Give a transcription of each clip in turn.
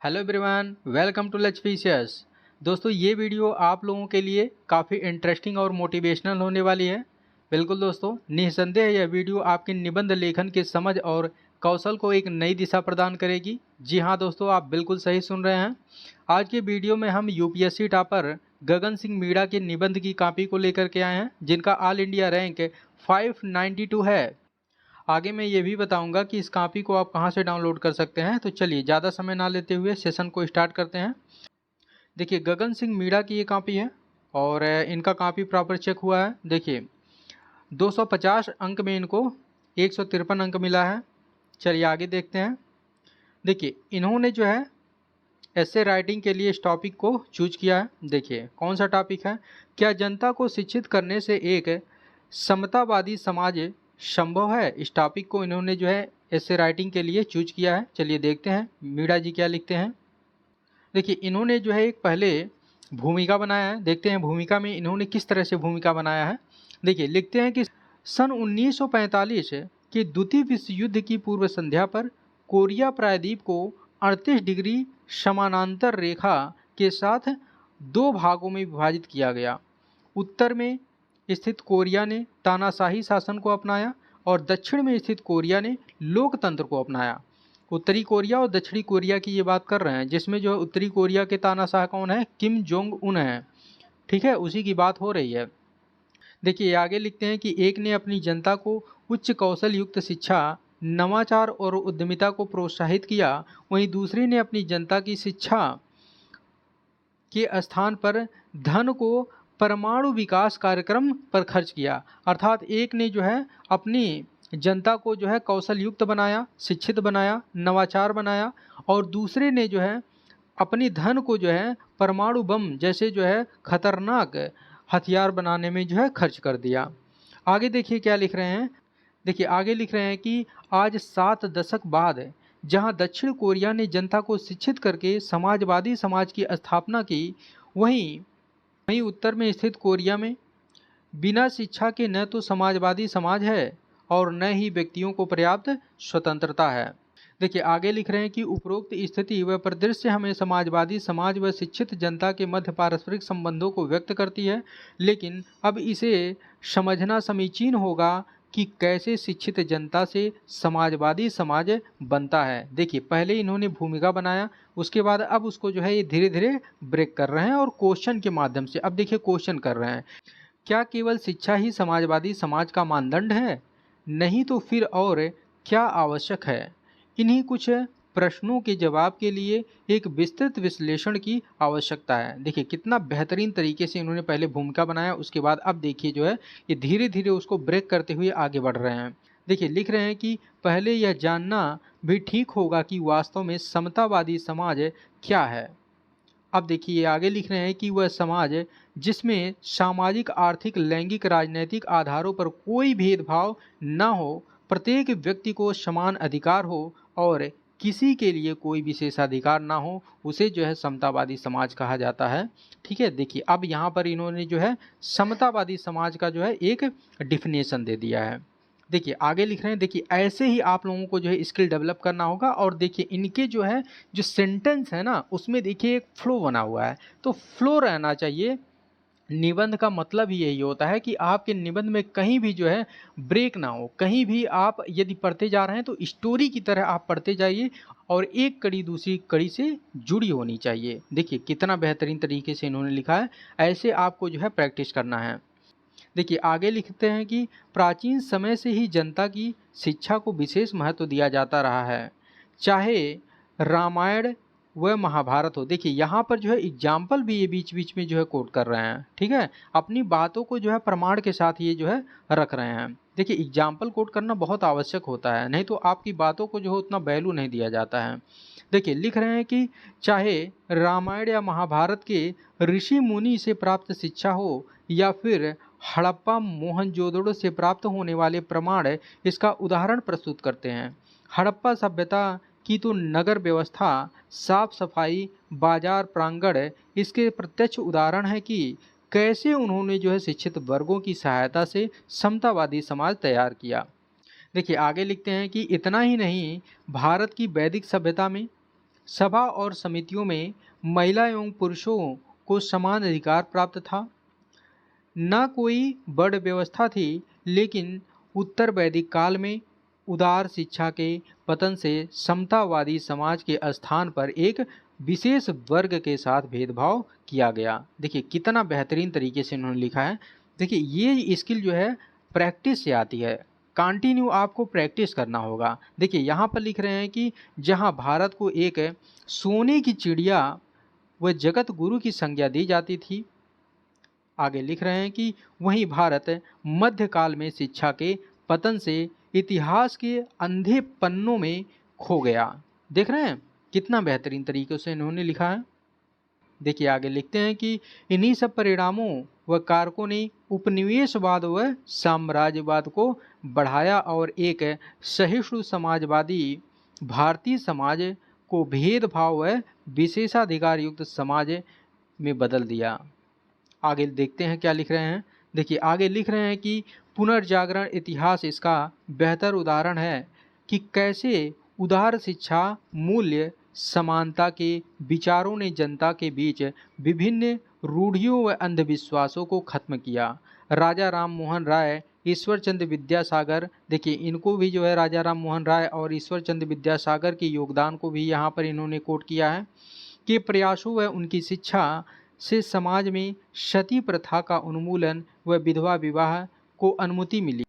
Hello everyone, welcome to लच features. दोस्तों, ये वीडियो आप लोगों के लिए काफ़ी इंटरेस्टिंग और मोटिवेशनल होने वाली है। बिल्कुल दोस्तों, निस्संदेह यह वीडियो आपके निबंध लेखन के समझ और कौशल को एक नई दिशा प्रदान करेगी। जी हाँ दोस्तों, आप बिल्कुल सही सुन रहे हैं। आज के वीडियो में हम यूपीएससी टॉपर गगन सिंह मीणा के निबंध की कॉपी को लेकर के आए हैं, जिनका ऑल इंडिया रैंक 592 है। आगे मैं ये भी बताऊंगा कि इस कॉपी को आप कहाँ से डाउनलोड कर सकते हैं। तो चलिए ज़्यादा समय ना लेते हुए सेशन को स्टार्ट करते हैं। देखिए, गगन सिंह मीणा की ये कॉपी है और इनका कॉपी प्रॉपर चेक हुआ है। देखिए, 250 अंक में इनको 153 अंक मिला है। चलिए आगे देखते हैं। देखिए, इन्होंने जो है ऐसे राइटिंग के लिए इस टॉपिक को चूज किया है। देखिए कौन सा टॉपिक है, क्या जनता को शिक्षित करने से एक समतावादी समाज संभव है। इस टॉपिक को इन्होंने जो है ऐसे राइटिंग के लिए चूज किया है। चलिए देखते हैं मीणा जी क्या लिखते हैं। देखिए, इन्होंने जो है एक पहले भूमिका बनाया है। देखते हैं भूमिका में इन्होंने किस तरह से भूमिका बनाया है। देखिए, लिखते हैं कि सन 1945 के द्वितीय विश्व युद्ध की पूर्व संध्या पर कोरिया प्रायद्वीप को 38 डिग्री समानांतर रेखा के साथ दो भागों में विभाजित किया गया। उत्तर में स्थित कोरिया ने तानाशाही शासन को अपनाया और दक्षिण में स्थित कोरिया ने लोकतंत्र को अपनाया। उत्तरी कोरिया और दक्षिणी कोरिया की ये बात कर रहे हैं, जिसमें जो है उत्तरी कोरिया के तानाशाह कौन है, किम जोंग उन है। ठीक है, उसी की बात हो रही है। देखिए आगे लिखते हैं कि एक ने अपनी जनता को उच्च कौशल युक्त शिक्षा, नवाचार और उद्यमिता को प्रोत्साहित किया, वहीं दूसरे ने अपनी जनता की शिक्षा के स्थान पर धन को परमाणु विकास कार्यक्रम पर खर्च किया। अर्थात एक ने जो है अपनी जनता को जो है कौशल युक्त बनाया, शिक्षित बनाया, नवाचार बनाया, और दूसरे ने जो है अपनी धन को जो है परमाणु बम जैसे जो है खतरनाक हथियार बनाने में जो है खर्च कर दिया। आगे देखिए क्या लिख रहे हैं। देखिए आगे लिख रहे हैं कि आज 7 दशक बाद जहां दक्षिण कोरिया ने जनता को शिक्षित करके समाजवादी समाज की स्थापना की, वहीं वहीं उत्तर में स्थित कोरिया में बिना शिक्षा के न तो समाजवादी समाज है और न ही व्यक्तियों को पर्याप्त स्वतंत्रता है। देखिए आगे लिख रहे हैं कि उपरोक्त स्थिति व परिदृश्य हमें समाजवादी समाज व शिक्षित जनता के मध्य पारस्परिक संबंधों को व्यक्त करती है, लेकिन अब इसे समझना समीचीन होगा कि कैसे शिक्षित जनता से समाजवादी समाज बनता है। देखिए पहले इन्होंने भूमिका बनाया, उसके बाद अब उसको जो है ये धीरे धीरे ब्रेक कर रहे हैं और क्वेश्चन के माध्यम से अब देखिए क्वेश्चन कर रहे हैं। क्या केवल शिक्षा ही समाजवादी समाज का मानदंड है? नहीं तो फिर और क्या आवश्यक है? इन्हीं कुछ प्रश्नों के जवाब के लिए एक विस्तृत विश्लेषण की आवश्यकता है। देखिए कितना बेहतरीन तरीके से इन्होंने पहले भूमिका बनाया, उसके बाद अब देखिए जो है ये धीरे धीरे उसको ब्रेक करते हुए आगे बढ़ रहे हैं। देखिए लिख रहे हैं कि पहले यह जानना भी ठीक होगा कि वास्तव में समतावादी समाज क्या है। अब देखिए आगे लिख रहे हैं कि वह समाज जिसमें सामाजिक, आर्थिक, लैंगिक, राजनैतिक आधारों पर कोई भेदभाव न हो, प्रत्येक व्यक्ति को समान अधिकार हो और किसी के लिए कोई विशेषाधिकार ना हो, उसे जो है समतावादी समाज कहा जाता है। ठीक है, देखिए अब यहाँ पर इन्होंने जो है समतावादी समाज का जो है एक डिफिनेशन दे दिया है। देखिए आगे लिख रहे हैं। देखिए ऐसे ही आप लोगों को जो है स्किल डेवलप करना होगा, और देखिए इनके जो है जो सेंटेंस है ना, उसमें देखिए एक फ्लो बना हुआ है, तो फ्लो रहना चाहिए। निबंध का मतलब ही यही होता है कि आपके निबंध में कहीं भी जो है ब्रेक ना हो, कहीं भी आप यदि पढ़ते जा रहे हैं तो स्टोरी की तरह आप पढ़ते जाइए और एक कड़ी दूसरी कड़ी से जुड़ी होनी चाहिए। देखिए कितना बेहतरीन तरीके से इन्होंने लिखा है, ऐसे आपको जो है प्रैक्टिस करना है। देखिए आगे लिखते हैं कि प्राचीन समय से ही जनता की शिक्षा को विशेष महत्व दिया जाता रहा है, चाहे रामायण व महाभारत हो। देखिए यहाँ पर जो है एग्जाम्पल भी ये बीच बीच में जो है कोट कर रहे हैं। ठीक है, अपनी बातों को जो है प्रमाण के साथ ये जो है रख रहे हैं। देखिए एग्जाम्पल कोट करना बहुत आवश्यक होता है, नहीं तो आपकी बातों को जो है उतना वैल्यू नहीं दिया जाता है। देखिए लिख रहे हैं कि चाहे रामायण या महाभारत के ऋषि मुनि से प्राप्त शिक्षा हो या फिर हड़प्पा मोहनजोदड़ो से प्राप्त होने वाले प्रमाण इसका उदाहरण प्रस्तुत करते हैं। हड़प्पा सभ्यता की तो नगर व्यवस्था, साफ सफाई, बाजार प्रांगण इसके प्रत्यक्ष उदाहरण है कि कैसे उन्होंने जो है शिक्षित वर्गों की सहायता से समतावादी समाज तैयार किया। देखिए आगे लिखते हैं कि इतना ही नहीं, भारत की वैदिक सभ्यता में सभा और समितियों में महिला एवं पुरुषों को समान अधिकार प्राप्त था। न कोई बड़ व्यवस्था थी, लेकिन उत्तर वैदिक काल में उदार शिक्षा के पतन से समतावादी समाज के स्थान पर एक विशेष वर्ग के साथ भेदभाव किया गया। देखिए कितना बेहतरीन तरीके से उन्होंने लिखा है। देखिए ये स्किल जो है प्रैक्टिस से आती है, कंटिन्यू आपको प्रैक्टिस करना होगा। देखिए यहाँ पर लिख रहे हैं कि जहाँ भारत को एक सोने की चिड़िया व जगत गुरु की संज्ञा दी जाती थी, आगे लिख रहे हैं कि वहीं भारत मध्यकाल में शिक्षा के पतन से इतिहास के अंधे पन्नों में खो गया। देख रहे हैं कितना बेहतरीन तरीके से इन्होंने लिखा है। देखिए आगे लिखते हैं कि इन्हीं सब परिणामों व कारकों ने उपनिवेशवाद व साम्राज्यवाद को बढ़ाया और एक सहिष्णु समाजवादी भारतीय समाज को भेदभाव व विशेषाधिकार युक्त समाज में बदल दिया। आगे देखते हैं क्या लिख रहे हैं। देखिए आगे लिख रहे हैं कि पुनर्जागरण इतिहास इसका बेहतर उदाहरण है कि कैसे उदार शिक्षा मूल्य समानता के विचारों ने जनता के बीच विभिन्न रूढ़ियों व अंधविश्वासों को खत्म किया। राजा राम मोहन राय, ईश्वर चंद्र विद्यासागर, देखिए इनको भी जो है राजा राम मोहन राय और ईश्वर चंद्र विद्यासागर के योगदान को भी यहाँ पर इन्होंने कोट किया है कि प्रयासों व उनकी शिक्षा से समाज में सती प्रथा का उन्मूलन व विधवा विवाह को अनुमति मिली।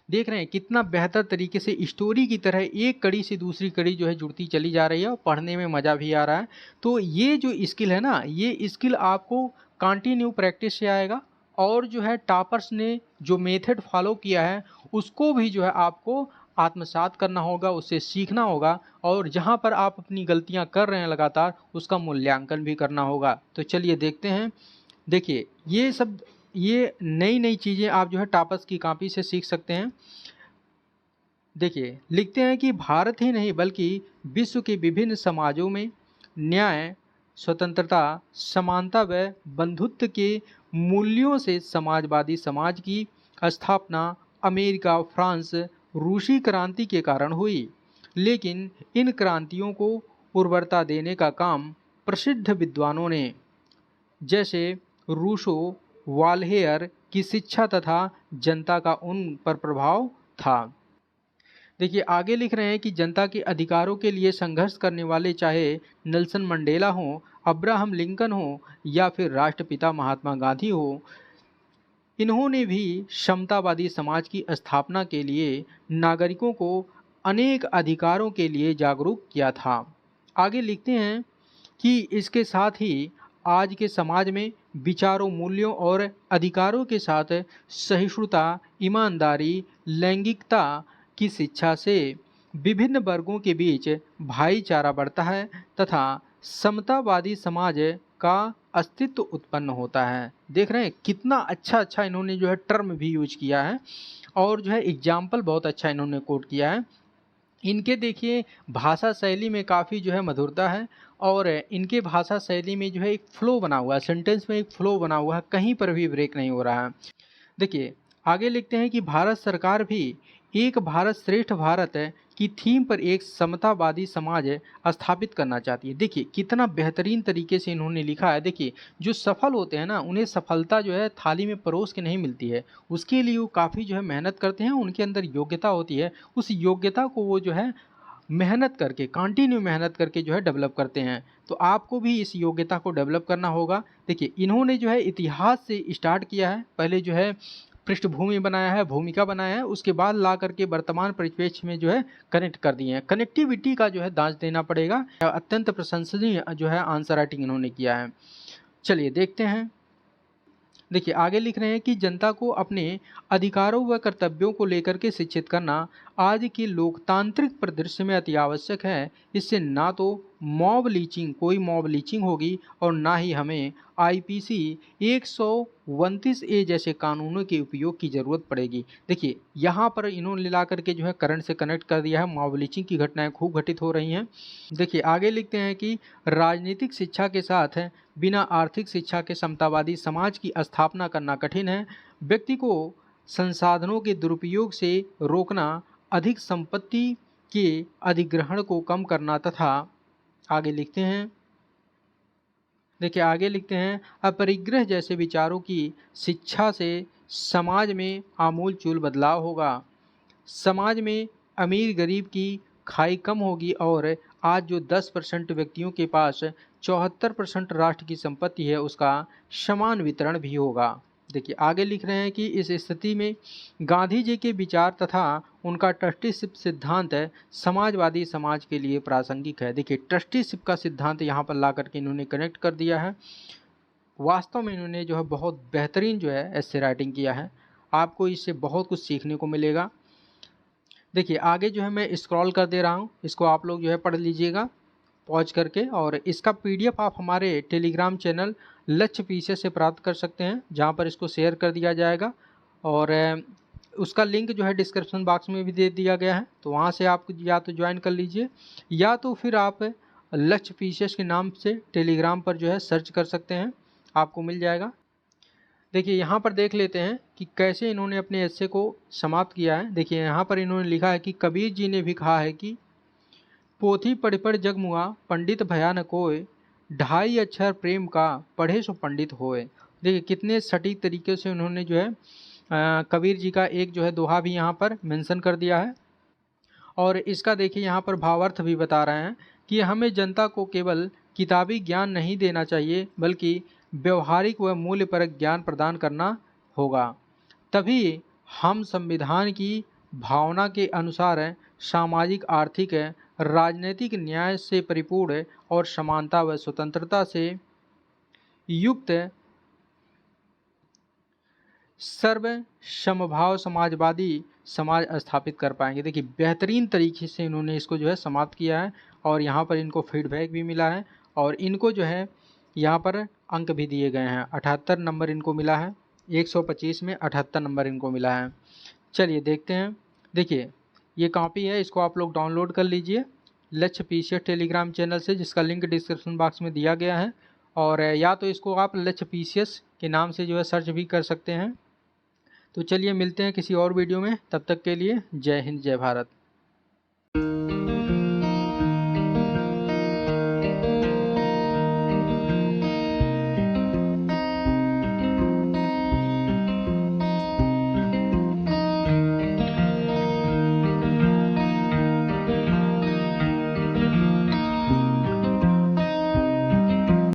देख रहे हैं कितना बेहतर तरीके से स्टोरी की तरह एक कड़ी से दूसरी कड़ी जो है जुड़ती चली जा रही है और पढ़ने में मज़ा भी आ रहा है। तो ये जो स्किल है ना, ये स्किल आपको कंटिन्यू प्रैक्टिस से आएगा और जो है टॉपर्स ने जो मेथड फॉलो किया है उसको भी जो है आपको आत्मसात करना होगा, उससे सीखना होगा और जहाँ पर आप अपनी गलतियाँ कर रहे हैं लगातार उसका मूल्यांकन भी करना होगा। तो चलिए देखते हैं। देखिए ये नई नई चीज़ें आप जो है टॉपर्स की कॉपी से सीख सकते हैं। देखिए लिखते हैं कि भारत ही नहीं बल्कि विश्व के विभिन्न समाजों में न्याय, स्वतंत्रता, समानता व बंधुत्व के मूल्यों से समाजवादी समाज की स्थापना अमेरिका, फ्रांस, रूसी क्रांति के कारण हुई। लेकिन इन क्रांतियों को उर्वरता देने का काम प्रसिद्ध विद्वानों ने जैसे रूसो, वाल्हेयर की शिक्षा तथा जनता का उन पर प्रभाव था। देखिए आगे लिख रहे हैं कि जनता के अधिकारों के लिए संघर्ष करने वाले चाहे नेल्सन मंडेला हो, अब्राहम लिंकन हो या फिर राष्ट्रपिता महात्मा गांधी हो, इन्होंने भी समतावादी समाज की स्थापना के लिए नागरिकों को अनेक अधिकारों के लिए जागरूक किया था। आगे लिखते हैं कि इसके साथ ही आज के समाज में विचारों, मूल्यों और अधिकारों के साथ सहिष्णुता, ईमानदारी, लैंगिकता की शिक्षा से विभिन्न वर्गों के बीच भाईचारा बढ़ता है तथा समतावादी समाज का अस्तित्व उत्पन्न होता है। देख रहे हैं कितना अच्छा इन्होंने जो है टर्म भी यूज किया है और जो है एग्जाम्पल बहुत अच्छा इन्होंने कोट किया है। इनके देखिए भाषा शैली में काफ़ी जो है मधुरता है और इनके भाषा शैली में जो है एक फ्लो बना हुआ है, सेंटेंस में एक फ्लो बना हुआ है, कहीं पर भी ब्रेक नहीं हो रहा है। देखिए आगे लिखते हैं कि भारत सरकार भी एक भारत श्रेष्ठ भारत की थीम पर एक समतावादी समाज स्थापित करना चाहती है। देखिए कितना बेहतरीन तरीके से इन्होंने लिखा है। देखिए जो सफल होते हैं ना, उन्हें सफलता जो है थाली में परोस के नहीं मिलती है, उसके लिए वो काफ़ी जो है मेहनत करते हैं, उनके अंदर योग्यता होती है, उस योग्यता को वो जो है मेहनत करके, कंटिन्यू मेहनत करके जो है डेवलप करते हैं। तो आपको भी इस योग्यता को डेवलप करना होगा। देखिए इन्होंने जो है इतिहास से स्टार्ट किया है, पहले जो है पृष्ठभूमि बनाया है, भूमिका बनाया है, उसके बाद ला करके वर्तमान परिप्रेक्ष्य में जो है कनेक्ट कर दिए हैं। कनेक्टिविटी का जो है दांच देना पड़ेगा। अत्यंत प्रशंसनीय जो है आंसर राइटिंग इन्होंने किया है। चलिए देखते हैं। देखिए आगे लिख रहे हैं कि जनता को अपने अधिकारों व कर्तव्यों को लेकर के शिक्षित करना आज के लोकतांत्रिक परिदृश्य में अति आवश्यक है। इससे ना तो कोई मॉब लीचिंग होगी और ना ही हमें आईपीसी 129A जैसे कानूनों के उपयोग की ज़रूरत पड़ेगी। देखिए यहाँ पर इन्होंने ला करके जो है करंट से कनेक्ट कर दिया है। मॉब लीचिंग की घटनाएं खूब घटित हो रही हैं। देखिए आगे लिखते हैं कि राजनीतिक शिक्षा के साथ बिना आर्थिक शिक्षा के समतावादी समाज की स्थापना करना कठिन है। व्यक्ति को संसाधनों के दुरुपयोग से रोकना, अधिक संपत्ति के अधिग्रहण को कम करना तथा आगे लिखते हैं, देखिए आगे लिखते हैं, अपरिग्रह जैसे विचारों की शिक्षा से समाज में आमूलचूल बदलाव होगा। समाज में अमीर गरीब की खाई कम होगी और आज जो 10% व्यक्तियों के पास 74% राष्ट्र की संपत्ति है उसका समान वितरण भी होगा। देखिए आगे लिख रहे हैं कि इस स्थिति में गांधी जी के विचार तथा उनका ट्रस्टीशिप सिद्धांत समाजवादी समाज के लिए प्रासंगिक है। देखिए ट्रस्टीशिप का सिद्धांत यहाँ पर ला करके इन्होंने कनेक्ट कर दिया है। वास्तव में इन्होंने जो है बहुत बेहतरीन जो है एस्से राइटिंग किया है, आपको इससे बहुत कुछ सीखने को मिलेगा। देखिए आगे जो है मैं स्क्रॉल कर दे रहा हूँ, इसको आप लोग जो है पढ़ लीजिएगा पॉज करके, और इसका पीडीएफ आप हमारे टेलीग्राम चैनल लक्ष्य पीछे से प्राप्त कर सकते हैं, जहाँ पर इसको शेयर कर दिया जाएगा और उसका लिंक जो है डिस्क्रिप्शन बॉक्स में भी दे दिया गया है, तो वहाँ से आप या तो ज्वाइन कर लीजिए या तो फिर आप लक्ष्य पीसीएस के नाम से टेलीग्राम पर जो है सर्च कर सकते हैं, आपको मिल जाएगा। देखिए यहाँ पर देख लेते हैं कि कैसे इन्होंने अपने एस्से को समाप्त किया है। देखिए यहाँ पर इन्होंने लिखा है कि कबीर जी ने भी कहा है कि पोथी पढ़ पढ़ जगमुआ पंडित भया न कोय, 2.5 अक्षर प्रेम का पढ़े सो पंडित होए। देखिए कितने सटीक तरीके से उन्होंने जो है कबीर जी का एक जो है दोहा भी यहाँ पर मेंशन कर दिया है, और इसका देखिए यहाँ पर भावार्थ भी बता रहे हैं कि हमें जनता को केवल किताबी ज्ञान नहीं देना चाहिए बल्कि व्यवहारिक व मूल्यपरक ज्ञान प्रदान करना होगा, तभी हम संविधान की भावना के अनुसार सामाजिक आर्थिक राजनीतिक न्याय से परिपूर्ण और समानता व स्वतंत्रता से युक्त सर्व समभाव समाजवादी समाज स्थापित कर पाएंगे। देखिए बेहतरीन तरीके से इन्होंने इसको जो है समाप्त किया है, और यहाँ पर इनको फीडबैक भी मिला है और इनको जो है यहाँ पर अंक भी दिए गए हैं। 78 नंबर इनको मिला है, 125 में 78 नंबर इनको मिला है। चलिए देखते हैं। देखिए ये कॉपी है, इसको आप लोग डाउनलोड कर लीजिए लक्ष्य पीसीएस टेलीग्राम चैनल से, जिसका लिंक डिस्क्रिप्शन बॉक्स में दिया गया है, और या तो इसको आप लक्ष्य पीसीएस के नाम से जो है सर्च भी कर सकते हैं। तो चलिए मिलते हैं किसी और वीडियो में, तब तक के लिए जय हिंद जय भारत।